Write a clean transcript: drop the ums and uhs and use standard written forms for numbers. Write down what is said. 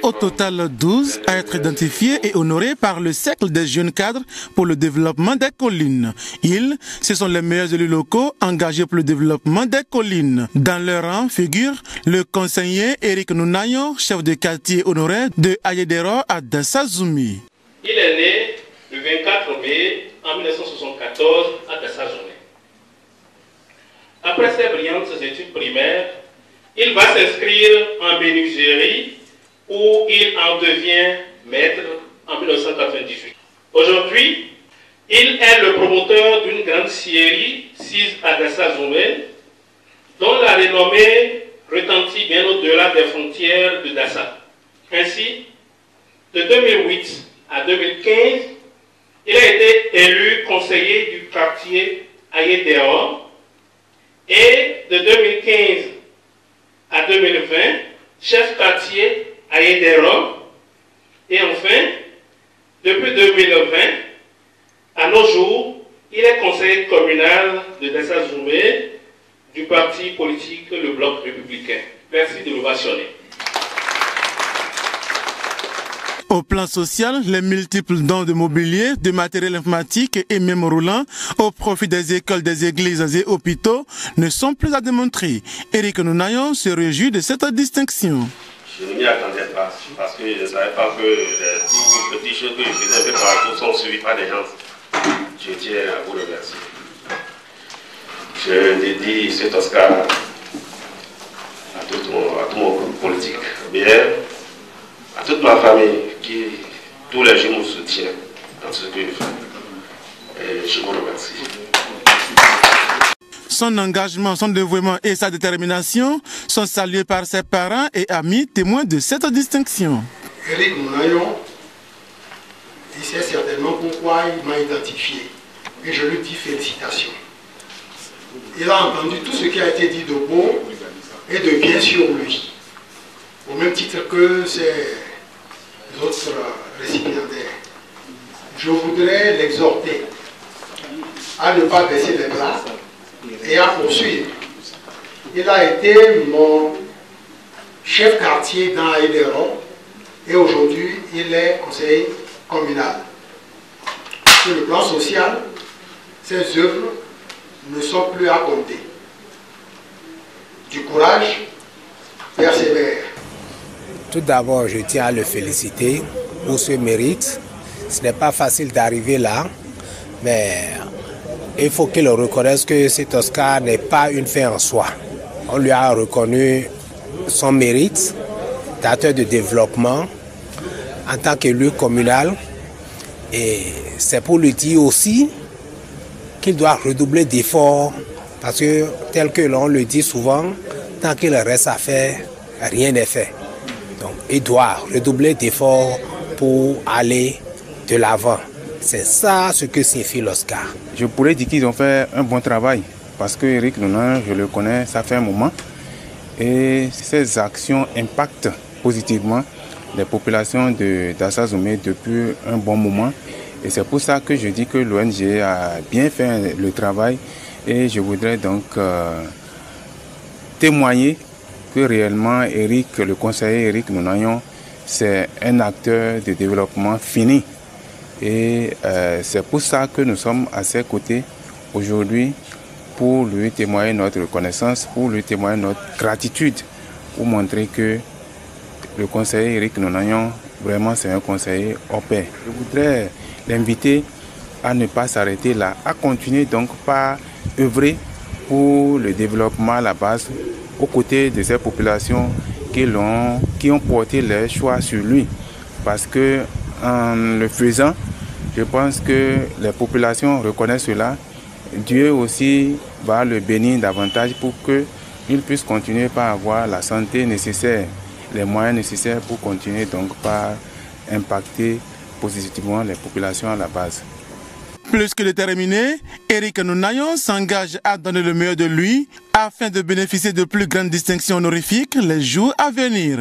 sont au total 12 à être identifiés et honorés par le cercle des jeunes cadres pour le développement des collines. Ils, ce sont les meilleurs élus locaux engagés pour le développement des collines. Dans leur rang figure le conseiller Éric Nounayon, chef de quartier honoraire de Ayedero à Dassazoumi. Il est né le 24 mai en 1974 à Dassazoumi. Après ses brillantes études primaires, il va s'inscrire en menuiserie où il en devient maître en 1998. Aujourd'hui, il est le promoteur d'une grande scierie sise à Dassazoumi, dont la renommée retentit bien au-delà des frontières de Dassa. Ainsi, de 2008 à 2015, il a été élu conseiller du quartier Ayedero et de 2015 à 2020, chef quartier Ayedero. Et enfin, depuis 2020, à nos jours, il est conseiller communal de Dassazoumi du parti politique Le Bloc Républicain. Merci de l'ovationner. Au plan social, les multiples dons de mobilier, de matériel informatique et même roulant au profit des écoles, des églises et hôpitaux ne sont plus à démontrer. Éric Nounayon se réjouit de cette distinction. Je ne m'y attendais pas parce que je ne savais pas que les tout petits choses que je faisais partout sont suivis par des gens. Je tiens à vous remercier. Je dédie cet Oscar à tout mon groupe politique, bien à toute ma famille qui tous les jours me soutient dans ce que je fais. Et je vous remercie. Son engagement, son dévouement et sa détermination sont salués par ses parents et amis témoins de cette distinction. Éric Nounayon, il sait certainement pourquoi il m'a identifié. Et je lui dis félicitations. Il a entendu tout ce qui a été dit de beau et de bien sur lui. Au même titre que ses autres récipiendaires. Je voudrais l'exhorter à ne pas baisser les bras et à poursuivre. Il a été mon chef quartier dans Ayedero et aujourd'hui il est conseiller communal. Sur le plan social, ses œuvres ne sont plus à compter. Du courage, persévère. Tout d'abord, je tiens à le féliciter pour ce mérite. Ce n'est pas facile d'arriver là, mais il faut qu'il reconnaisse que cet Oscar n'est pas une fin en soi. On lui a reconnu son mérite d'acteur de développement en tant qu'élu communal. Et c'est pour lui dire aussi qu'il doit redoubler d'efforts parce que, tel que l'on le dit souvent, tant qu'il reste à faire, rien n'est fait. Donc, il doit redoubler d'efforts pour aller de l'avant. C'est ça ce que signifie l'Oscar. Je pourrais dire qu'ils ont fait un bon travail parce que Éric Nounayon, je le connais, ça fait un moment. Et ses actions impactent positivement les populations de Dassazoumi depuis un bon moment. Et c'est pour ça que je dis que l'ONG a bien fait le travail. Et je voudrais donc témoigner que réellement Éric, le conseiller Éric Nounayon, c'est un acteur de développement fini. Et c'est pour ça que nous sommes à ses côtés aujourd'hui pour lui témoigner notre reconnaissance, pour lui témoigner notre gratitude, pour montrer que le conseiller Éric Nounayon, vraiment c'est un conseiller au pair. Je voudrais l'inviter à ne pas s'arrêter là, à continuer donc par œuvrer pour le développement à la base, aux côtés de ces populations qui ont porté leur choix sur lui. Parce que en le faisant, je pense que les populations reconnaissent cela. Dieu aussi va le bénir davantage pour qu'il puisse continuer par avoir la santé nécessaire, les moyens nécessaires pour continuer donc par impacter positivement les populations à la base. Plus que déterminé, Éric Nounayon s'engage à donner le meilleur de lui afin de bénéficier de plus grandes distinctions honorifiques les jours à venir.